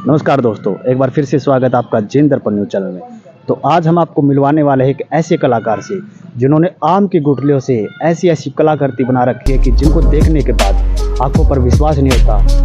नमस्कार दोस्तों, एक बार फिर से स्वागत है आपका जैन दर्पण न्यूज़ चैनल में। तो आज हम आपको मिलवाने वाले हैं एक ऐसे कलाकार से जिन्होंने आम की गुठलियों से ऐसी ऐसी कलाकृति बना रखी है कि जिनको देखने के बाद आंखों पर विश्वास नहीं होता।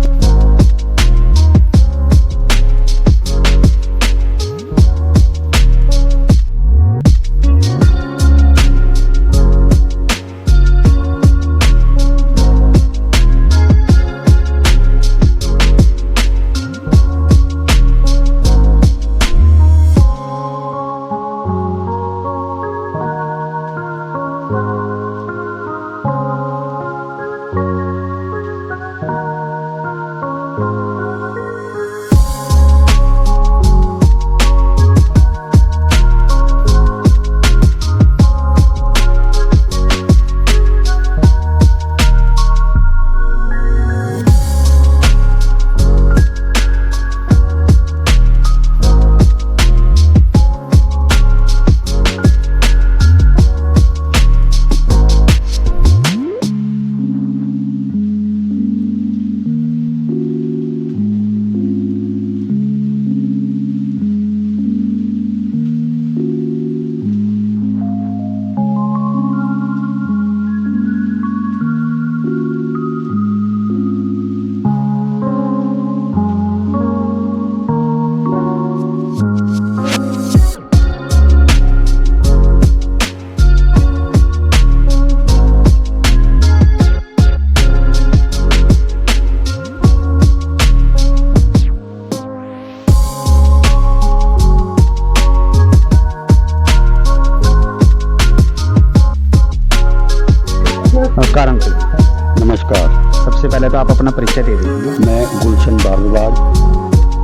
नमस्कार अंकल। नमस्कार। सबसे पहले तो आप अपना परिचय दे दीजिए। मैं गुलशन भारद्वाज,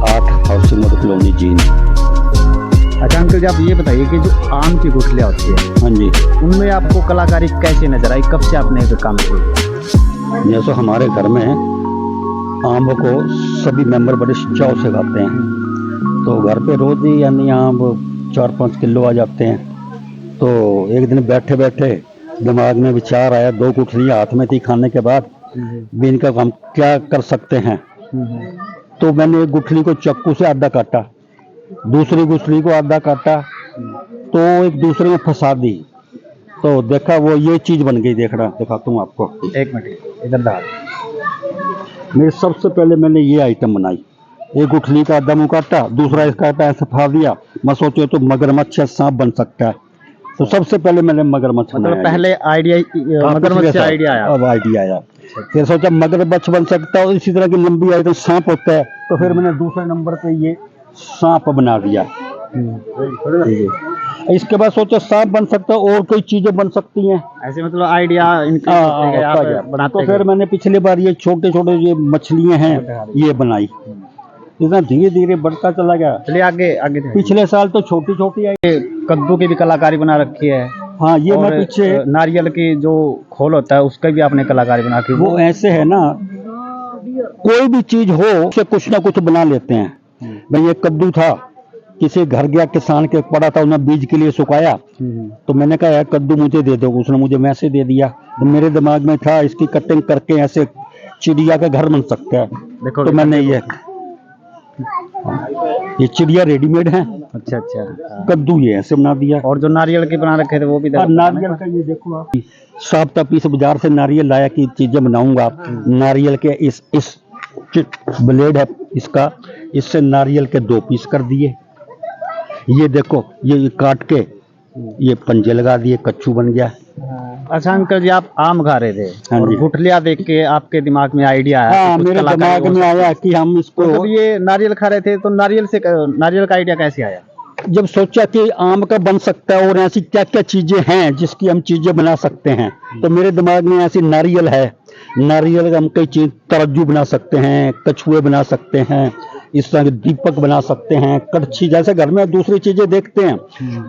8 हाउसिंग मोड कॉलोनी जींद। अच्छा अंकल जी, आप ये बताइए कि जो आम की गुठलियाँ होती है, हाँ जी, उनमें आपको कलाकारी कैसे नजर आई, कब से आपने ये काम शुरू किया? जैसे हमारे घर में आम को सभी मेंबर बड़े चाव से खाते हैं, तो घर पे रोज ही यानी आम 4-5 किलो आ जाते हैं। तो एक दिन बैठे बैठे दिमाग में विचार आया, 2 गुठलियाँ हाथ में थी खाने के बाद, भी इनका हम क्या कर सकते हैं। तो मैंने एक गुठली को चाकू से आधा काटा, दूसरी गुठली को आधा काटा, तो एक दूसरे में फंसा दी, तो देखा वो ये चीज बन गई। दिखाता हूँ आपको। एक मिनट इधर डाल। मेरे सबसे पहले मैंने ये आइटम बनाई। एक गुठली का आधा मुंह काटा, दूसरा इसका आटा ऐसे फंसा दिया। मैं सोचे तो मगरमच्छ या सांप बन सकता है, तो सबसे पहले मैंने मगरमच्छ मतलब बनाया। पहले आइडिया मगरमच्छ से आइडिया आया। अब आइडिया आया, फिर सोचा मगरमच्छ बन सकता है, इसी तरह की लंबी आइटम सांप होता है, तो फिर मैंने दूसरे नंबर पे ये सांप बना दिया। इसके बाद सोचा सांप बन सकता है, और कोई चीजें बन सकती हैं ऐसे, मतलब आइडिया इनके बनाते तो फिर मैंने पिछली बार ये छोटे छोटे ये मछलियां हैं ये बनाई। इतना धीरे धीरे बढ़ता चला गया। चलिए आगे आगे। पिछले साल तो छोटी छोटी आई। कद्दू की भी कलाकारी बना रखी है। हाँ, ये मैं पीछे नारियल की जो खोल होता है उसका भी आपने कलाकारी बना की। वो ऐसे है ना, कोई भी चीज हो उसे कुछ ना कुछ बना लेते हैं। भाई ये कद्दू था, किसी घर गया, किसान के पड़ा था, उन्हें बीज के लिए सुखाया, तो मैंने कहा यार कद्दू मुझे दे दो, उसने मुझे वैसे दे दिया। तो मेरे दिमाग में था इसकी कटिंग करके ऐसे चिड़िया का घर बन सकता है। देखो, तो मैंने ये चिड़िया रेडीमेड है। अच्छा अच्छा। कद्दू ये ऐसे बना दिया। और जो नारियल के बना रखे थे वो भी नारियल का ये देखो आप, साफ पीस बाजार से नारियल लाया कि चीजें बनाऊंगा। नारियल के इस ब्लेड है इसका, इससे नारियल के 2 पीस कर दिए। ये देखो, ये काट के ये पंजे लगा दिए, कच्चू बन गया। अच्छा अंकल जी, आप आम खा रहे थे और गुठलियाँ देख के आपके दिमाग में आइडिया आया। हाँ, मेरे दिमाग में आया कि हम इसको, तो ये नारियल खा रहे थे तो नारियल का आइडिया कैसे आया? जब सोचा कि आम का बन सकता है और ऐसी क्या क्या चीजें हैं जिसकी हम चीजें बना सकते हैं, तो मेरे दिमाग में ऐसी नारियल है। नारियल का हम कई चीज तरज्जू बना सकते हैं, कछुए बना सकते हैं, इस तरह के दीपक बना सकते हैं, कड़छी, जैसे घर में दूसरी चीजें देखते हैं।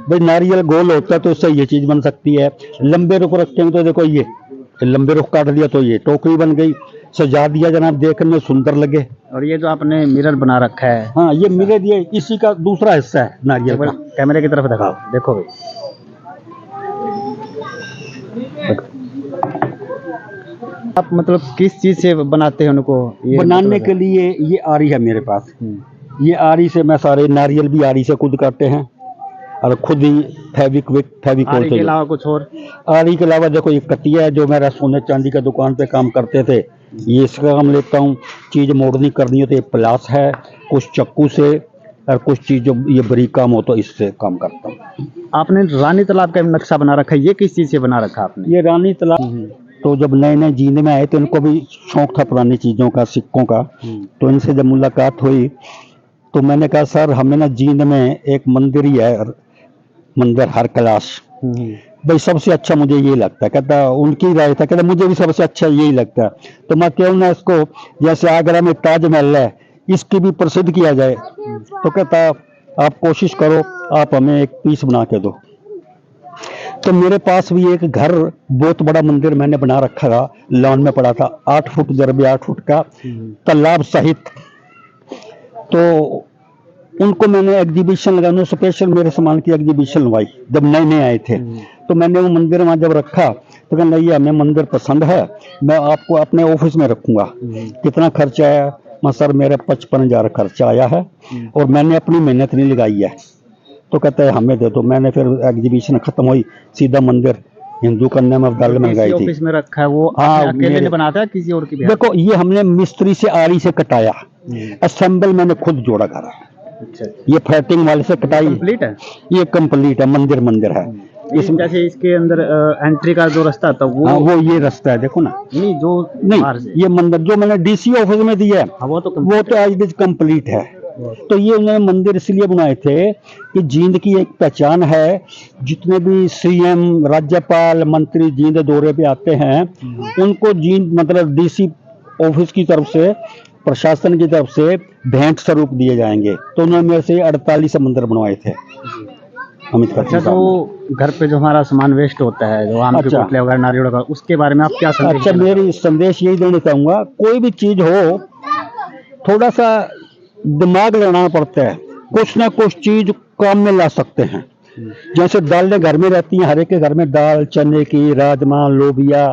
भाई नारियल गोल होता है तो इससे ये चीज बन सकती है। लंबे रुख रखते हैं तो देखो ये लंबे रुख काट दिया तो ये टोकरी बन गई, सजा दिया जनाब, देखने में सुंदर लगे। और ये जो आपने मिरर बना रखा है, हाँ ये मिरर, ये इसी का दूसरा हिस्सा है नारियल का। कैमरे की तरफ दिखाओ, देखो भाई। आप मतलब किस चीज से बनाते हैं उनको? बनाने के लिए ये आ रही है मेरे पास, ये आरी से मैं सारे नारियल भी आरी से खुद काटते हैं और खुद ही फेविकोल आरी के से। अलावा कुछ और? आरी के अलावा देखो ये कटिया है जो मेरा सोने चांदी का दुकान पे काम करते थे, ये इसका काम लेता हूँ। चीज़ मोड़नी करनी हो तो ये प्लास है, कुछ चक्कू से, और कुछ चीज़ जो ये बरीक काम हो तो इससे काम करता हूँ। आपने रानी तालाब का नक्शा बना रखा है, ये किस चीज़ से बना रखा आपने? ये रानी तालाब तो जब नए नए जींद में आए तो इनको भी शौक था पुरानी चीज़ों का, सिक्कों का। तो इनसे जब मुलाकात हुई तो मैंने कहा सर हमें ना जींद में एक मंदिर ही है, मंदिर हर कैलाश, भाई सबसे अच्छा मुझे ये लगता है। कहता उनकी राय था, कहता मुझे भी सबसे अच्छा यही लगता है, तो मैं क्यों ना इसको जैसे आगरा में ताजमहल है इसकी भी प्रसिद्ध किया जाए। तो कहता आप कोशिश करो, आप हमें एक पीस बना के दो। तो मेरे पास भी एक घर बहुत बड़ा मंदिर मैंने बना रखा था, लॉन में पड़ा था, 8 फुट जरबे 8 फुट का, तालाब सहित। तो उनको मैंने एग्जीबिशन लगाने, स्पेशल मेरे सामान की एग्जीबिशन लगवाई जब नए नए आए थे। तो मैंने वो मंदिर वहां जब रखा तो कहना ये हमें मंदिर पसंद है, मैं आपको अपने ऑफिस में रखूंगा। कितना खर्चा आया? मैं सर मेरा 55,000 खर्चा आया है और मैंने अपनी मेहनत नहीं लगाई है। तो कहता है हमें दे दो। मैंने फिर एग्जीबिशन खत्म हुई, सीधा मंदिर हिंदू कन्या में दल में लगाई थी। ऑफिस में रखा है वो? हाँ, आपने अकेले मेरे- ने बनाता है किसी और की भी? देखो ये हमने मिस्त्री से आरी से कटाया, असेंबल मैंने खुद जोड़ा करा। अच्छा, ये फैटिंग वाले से कटाई, कंप्लीट है? ये कंप्लीट है, मंदिर है इसमें। जैसे इसके अंदर एंट्री का जो रास्ता था वो? हाँ वो ये रास्ता है, देखो ना। नहीं, जो नहीं, बाहर से। ये मंदिर जो मैंने डीसी ऑफिस में दिया है हाँ, वो तो वो तो आज कंप्लीट है। तो ये उन्होंने मंदिर इसलिए बनाए थे कि जींद की एक पहचान है। जितने भी सीएम, राज्यपाल, मंत्री जींद दौरे पे आते हैं उनको जींद मतलब डीसी ऑफिस की तरफ से, प्रशासन की तरफ से भेंट स्वरूप दिए जाएंगे। तो उन्होंने मेरे से 48 मंदिर बनवाए थे अमित अच्छा, खत्री साहब ने। तो घर पे जो हमारा सामान वेस्ट होता है, जो आम के अच्छा। गुटले वगैरह, नारियल वगैरह, उसके बारे में आप क्या संदेश अच्छा, देना मेरी संदेश यही देना चाहूंगा, कोई भी चीज हो थोड़ा सा दिमाग लगाना पड़ता है, कुछ ना कुछ चीज काम में ला सकते हैं। जैसे दालें घर में रहती हैं, हर एक के घर में दाल, चने की, राजमा, लोबिया,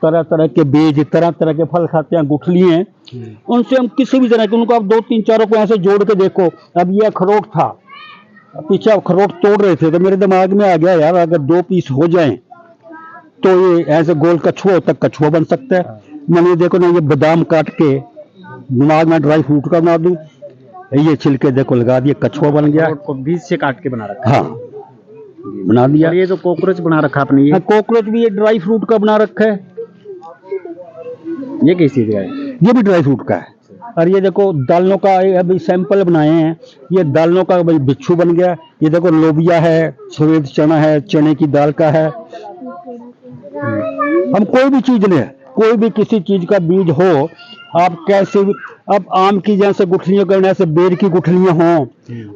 तरह तरह के बीज, तरह तरह के फल खाते हैं, गुठलियां, उनसे हम किसी भी तरह के, उनको आप 2-3-4 को ऐसे जोड़ के देखो। अब ये अखरोट था, पीछे अखरोट तोड़ रहे थे तो मेरे दिमाग में आ गया यार अगर 2 पीस हो जाएं तो ये ऐसे गोल कछुआ तक कछुआ बन सकता है। मैंने देखो ना, ये बादाम काट के दिमाग में ड्राई फ्रूट का बना दूं, ये छिलके देखो लगा दिए, कछुआ बन गया। अखरोट को बीज से काट के बना रखा है। हाँ, बना दिया। और ये जो कॉकरोच बना रखा आपने, ये कॉकरोच भी ये ड्राई फ्रूट का बना रखा है, ये किस चीज का है? ये भी ड्राई फ्रूट का है। और ये देखो दालों का अभी सैंपल बनाए हैं, ये दालों का भाई बिच्छू बन गया। ये देखो लोबिया है, सफेद चना है, चने की दाल का है। हम कोई भी चीज लें, कोई भी किसी चीज का बीज हो, आप कैसे भी, अब आम की जैसे गुठलियां करने, ऐसे बेर की गुठलियां हों,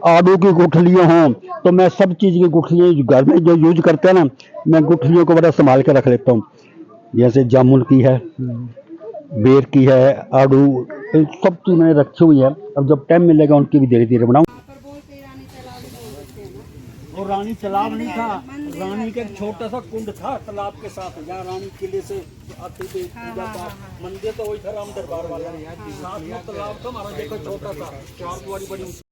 आड़ू की गुठलियां हों, तो मैं सब चीज की गुठलियां घर में जो यूज करते हैं ना, मैं गुठलियों को बड़ा संभाल के रख लेता हूँ। जैसे जामुन की है, बेर की है, आड़ू, सब चीज मैंने रखी हुई है। अब जब टाइम मिलेगा उनकी भी धीरे धीरे बनाऊं। और रानी तालाब नहीं था, रानी का एक छोटा सा कुंड था तालाब के साथ, जहाँ रानी किले से आती थी पूजा पाठ। मंदिर तो वही था राम दरबार वाला, साथ में तालाब था हमारा, देखो छोटा सा 4 द्वारी बड़ी।